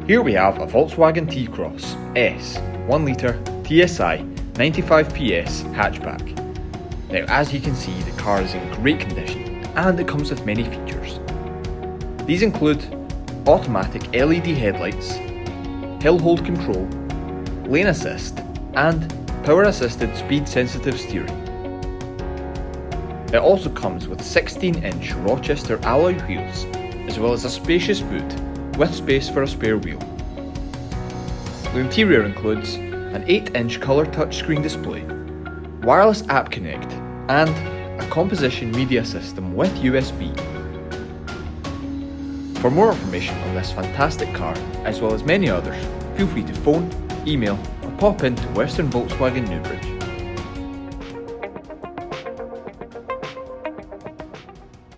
Here we have a Volkswagen T-Cross S 1 litre TSI 95 PS hatchback. Now, as you can see, the car is in great condition and it comes with many features. These include automatic LED headlights, hill hold control, lane assist and power assisted speed sensitive steering. It also comes with 16-inch Rochester alloy wheels as well as a spacious boot with space for a spare wheel. The interior includes an 8-inch colour touchscreen display, wireless app connect and a composition media system with USB. For more information on this fantastic car as well as many others, feel free to phone, email or pop into Western Volkswagen Newbridge.